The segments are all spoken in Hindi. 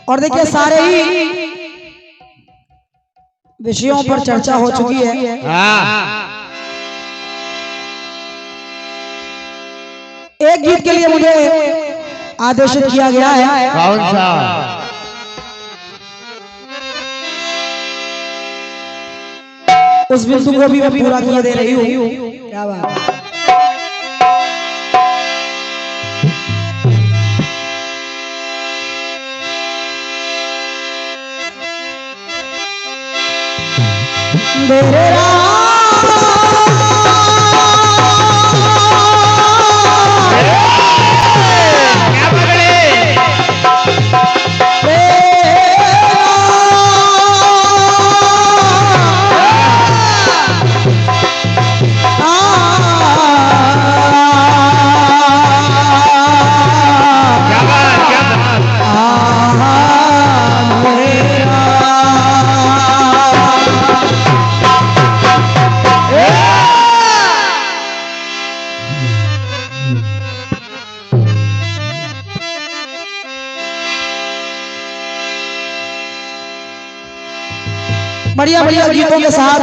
और देखिए सारे ही विषयों पर चर्चा हो चुकी है। एक गीत के लिए मुझे आदेशित किया गया है। कौन सा? उस बिंदु को भी मैं पूरा किए दे रही हूँ। क्या बात है। बढ़िया बढ़िया गीतों के साथ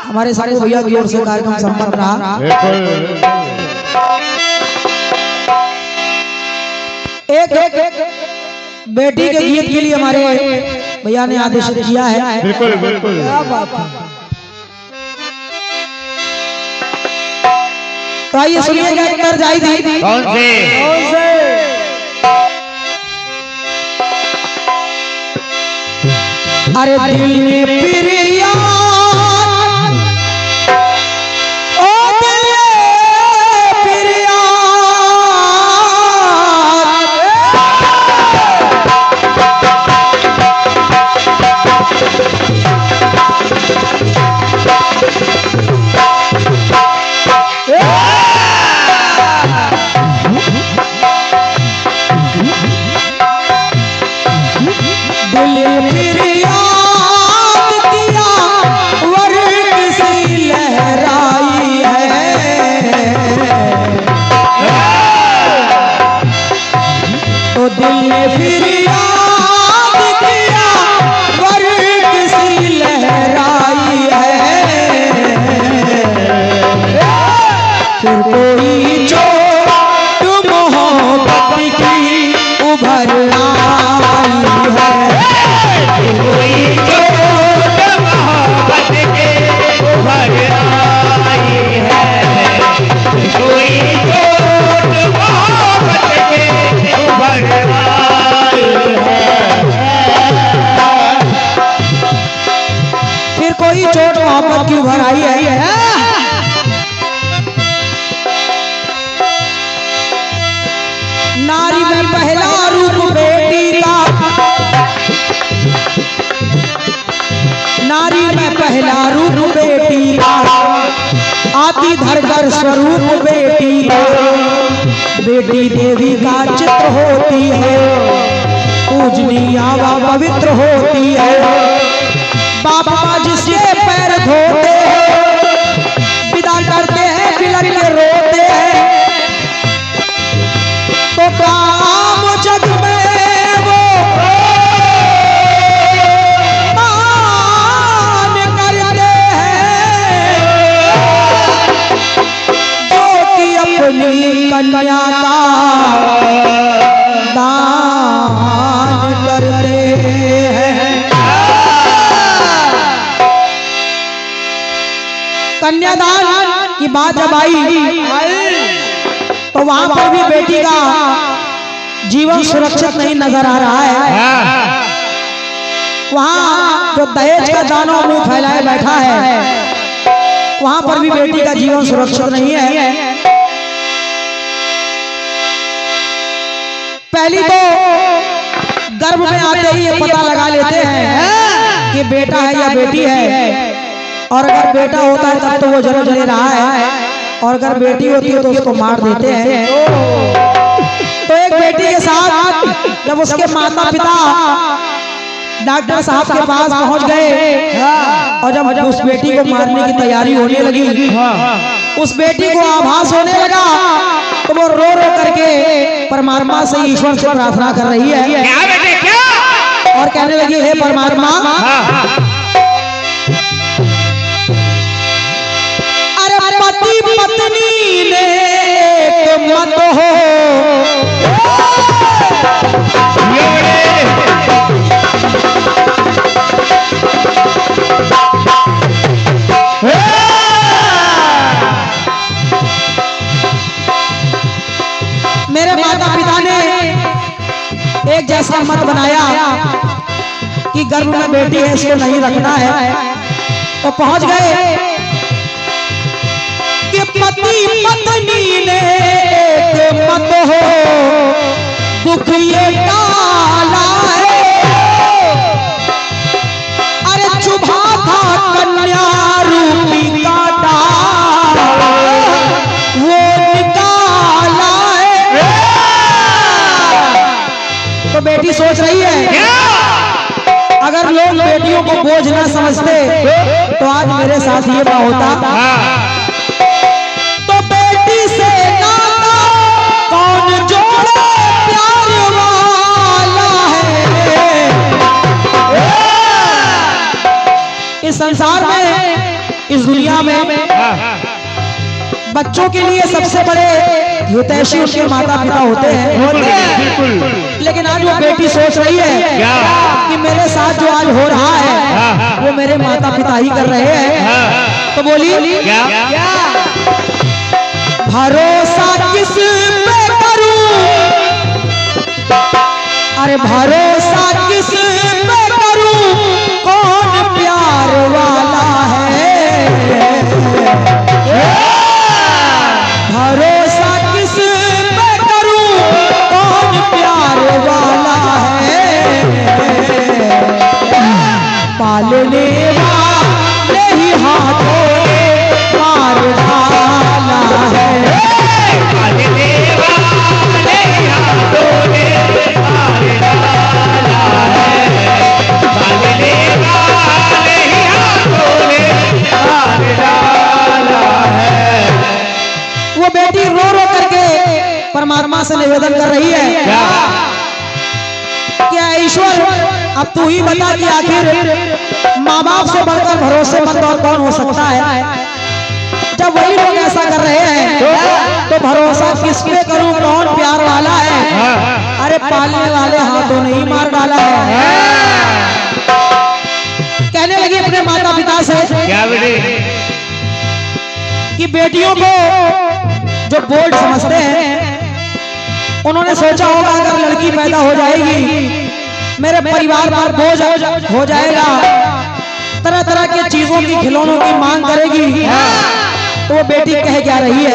हमारे सारे भैया की ओर से कार्यक्रम संपन्न रहा। एक बेटी के गीत के लिए हमारे भैया ने आदेशित किया है। बिल्कुल बिल्कुल। क्या बात है। तो आइए सुनिएगा एक बार जाई थी। कौन से? अरे दिल ने प्रिया ओ दिल ने प्रिया चोट मोहब्बत की उभर आई है। नारी में पहला रूप बेटी का, नारी में पहला रूप बेटी का, आती धरकर स्वरूप बेटी का। बेटी देवी का चित्र होती है, पूजनीय व पवित्र होती है। बाबा जिसके पैर धोते हैं, विदा करते हैं, बिलख के रोते हैं, तो काम जग में वो मान करते हैं, जो कि अपनी कन्या का दान करते हैं। कन्यादान की बात जब आई तो वहां पर भी बेटी का जीवन सुरक्षित नहीं नजर आ रहा है। वहां जो दहेज का दानों मुंह फैलाए बैठा है, वहां पर भी बेटी का जीवन सुरक्षित नहीं है। पहली तो गर्भ में आते ही ये पता लगा लेते हैं कि बेटा है या बेटी है, और अगर बेटा होता है तब तो वो जन्म ले रहा है, और अगर बेटी होती है तो उसको मार देते हैं। तो एक बेटी के साथ जब उसके माता पिता डॉक्टर साहब के पास पहुंच गए, और जब उस बेटी को मारने की तैयारी होने लगी, उस बेटी को आभास होने लगा तो वो रो रो करके परमात्मा से, ईश्वर से प्रार्थना कर रही है। क्या बेटे क्या? और कहने लगी, हे परमात्मा, अरे पति पत्नी ने एक मत हो, मेरे माता पिता ने एक जैसा मत बनाया कि गर्भ में बेटी है, इसको नहीं रखना है। तो पहुंच गए कि पति पत्नी ने एक मत हो, दुख ये डाला है, अरे चुभा था कन्या रूपी का डाल, वो निकाला है। तो बेटी सोच रही है, अगर लोग बेटियों को बोझ न समझते तो आज मेरे साथ ये ना होता। तो बेटी से नाता कौन जोड़े, प्यार वाला है। इस संसार में, इस दुनिया में बच्चों के लिए सबसे बड़े हितैषी उनके माता पिता होते हैं। लेकिन आज वो बेटी सोच रही है कि मेरे साथ जो आज हो रहा है वो मेरे माता पिता ही कर रहे हैं। तो बोली, भरोसा किस पे करूं, अरे भरोसा किस पे करूं, कौन प्यार वाला है, भरोसा किस पे करूं, कौन प्यार वाला है, पालने वाले ही हाथों मार डाला है, पालने वाले ही हाथों ने मार डाला है, पालने वाले ही हाथों ने मार डाला है। वो बेटी रो रो करके परमात्मा से निवेदन कर रही है, क्या ईश्वर अब तू ही बता कि आखिर माँ बाप से बढ़कर भरोसेमंद और कौन हो सकता है। जब वही लोग ऐसा कर रहे हैं तो भरोसा किस पे करूं, कौन प्यार वाला है, अरे पालने वाले हाथों ने ही मार डाला है। कहने लगी अपने माता पिता से, क्या बेटे, कि बेटियों को जो बोझ समझते हैं, उन्होंने सोचा होगा अगर लड़की पैदा हो जाएगी मेरे परिवार पर बोझ हो जाएगा, तरह तरह की चीजों की, खिलौनों की मांग करेगी। तो वो बेटी कह क्या रही है,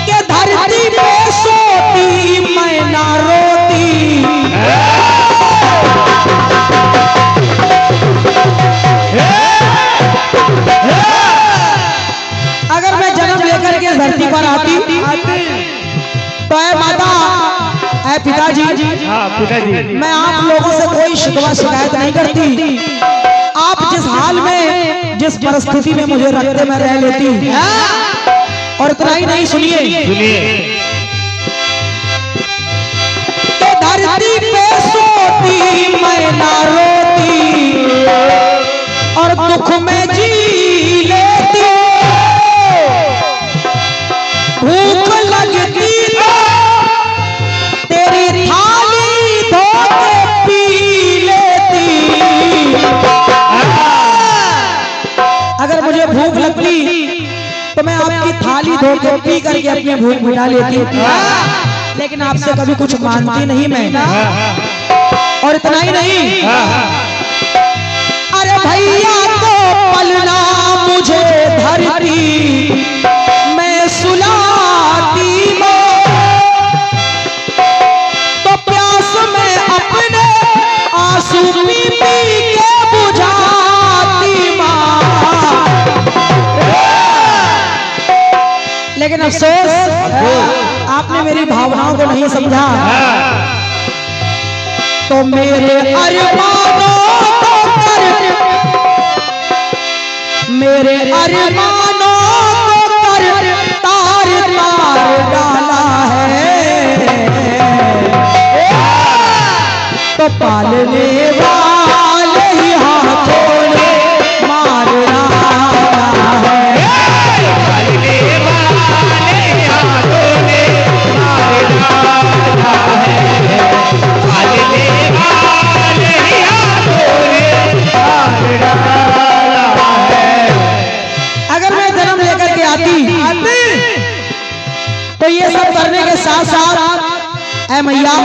कि धरती पे सोती मैं ना रोती, अगर मैं जन्म लेकर के धरती पर आती तो ऐ माता, ऐ पिताजी, पिताजी, मैं आप लोगों से कोई शिकवा शिकायत नहीं करती। आप जिस हाल में, जिस परिस्थिति में मुझे रखते मैं रह लेती। और इतना ही नहीं, सुनिए, कि धरती पे सोती मैं ना रोती, और दुख में जी लेती, भूख लगती तो तेरी थाली धो के पी लेती। अगर मुझे भूख लगती तो मैं आपकी थाली धो के पी करके अपनी भूख मिटा लेती, लेकिन आपसे कभी कुछ मांगती नहीं मैं। और इतना ही नहीं, अरे भैया को पलना मुझे धरती मैं सुलाती माँ, तो प्यास में अपने आंसू पी पी के बुझाती माँ। लेकिन अफसोस आपने मेरी भावनाओं को नहीं समझा, तो मेरे अरमानों को कर मेरे अरमानों को कर तार तार डाला है, तो पालने वाले ही हाथों ने मार डाला है। पालने वाले हाथों ने मार डाला है, पालने वाले हाथों ने मार डाला है। अगर मैं जन्म लेकर के आती तो ये सब करने के साथ साथ ऐ मैया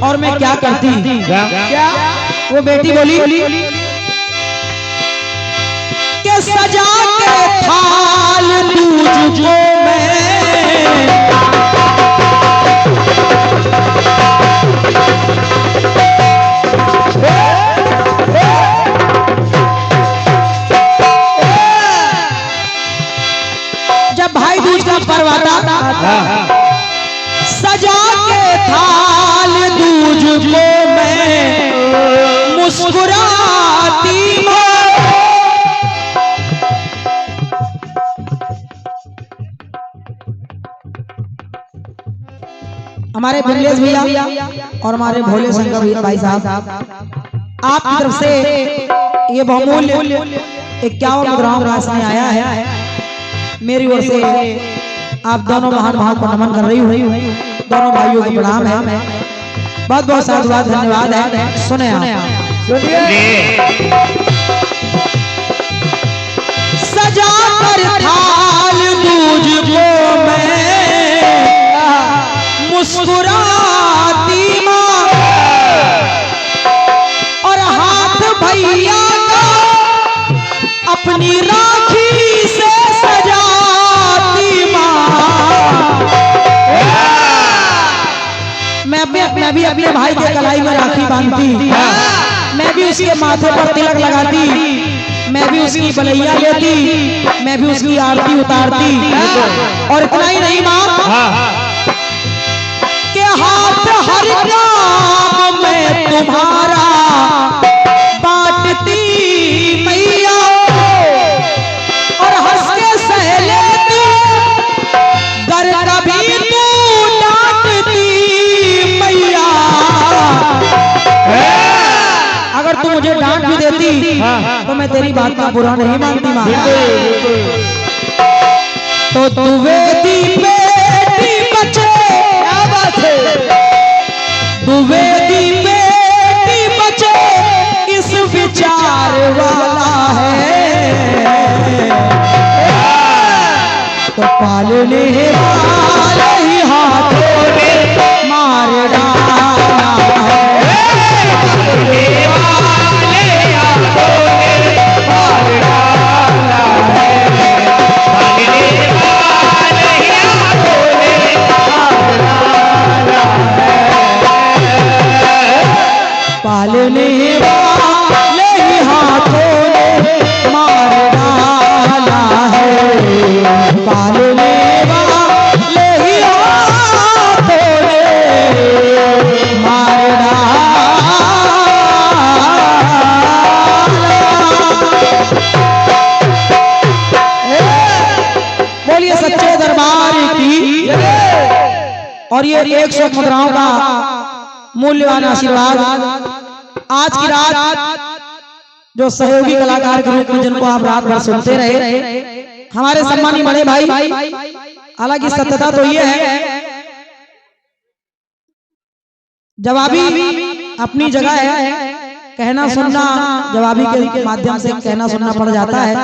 और मैं क्या करती? क्या? वो बेटी बोली कि सजा के थाल तुझको मैं जब भाई दूज का पर्व आता, सजा के थाल तुझको मैं मुस्कुराती हूँ। हमारे बिमलेश भैया और हमारे भोले शंकर भैया भाई साहब आपकी तरफ से ये बहुमूल्य 51 मुद्राओं का राशि आया है। मेरी ओर से आप दोनों महान भाव को नमन कर रही हूँ। दोनों भाइयों को प्रणाम है। बहुत बहुत साधुवाद धन्यवाद है। सुने आप सजा कर थाल तुझको मैं मुस्कुराती माँ, और हाथ भैया का अपनी राखी से सजाती माँ। मैं भी अपने भाई के कलाई में राखी बांधती, मैं भी उसके माथे पर तिलक लगाती, मैं भी उसकी बलैया लेती, मैं भी उसकी आरती उतारती। और इतना ही नहीं माँ के हाथ हर काम में तुम्हारा बांटती मैया, और हंस के सह लेती गर कभी तू डांटती मैया। अगर तू मुझे डांट भी देती तो मैं तेरी बात का बुरा नहीं मानती माँ। तो तू वेदी बेटी बचे, क्या बात है, तू वेदी बेटी बचे इस विचार वाला है, तो पालने वाले ही हाथों ने मार डाला है। पालने वाले हाथों ने मार डाला है, पालने वाले हाथों ने मार डाला है, पालने वाले ही हाथों ने मार डाला है, पालने वाले ही हाथों ने मार डाला। बोलिए सच्चे दरबार की। और ये 100 मुद्राओं का मूल्यवान आशीर्वाद आज की रात जो सहयोगी कलाकार के रूप में जिनको आप रात भर सुनते रहे, हमारे सम्मानी बड़े भाई। हालांकि सत्यता तो ये है, जवाबी अपनी जगह है, कहना सुनना जवाबी के माध्यम से कहना सुनना पड़ जाता है,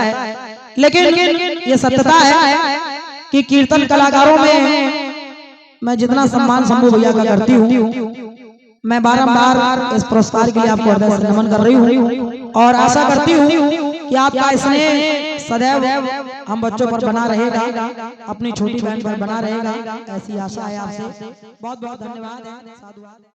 लेकिन ये सत्यता है कि कीर्तन कलाकारों में मैं जितना सम्मान शंभू भैया का करती हूँ, मैं बारंबार इस पुरस्कार के लिए आपको हृदय से नमन कर रही हूँ, और आशा करती हूँ कि आपका स्नेह सदैव हम बच्चों पर बना रहेगा, अपनी छोटी बहन पर बना रहेगा, ऐसी आशा है आपसे। बहुत बहुत धन्यवाद है।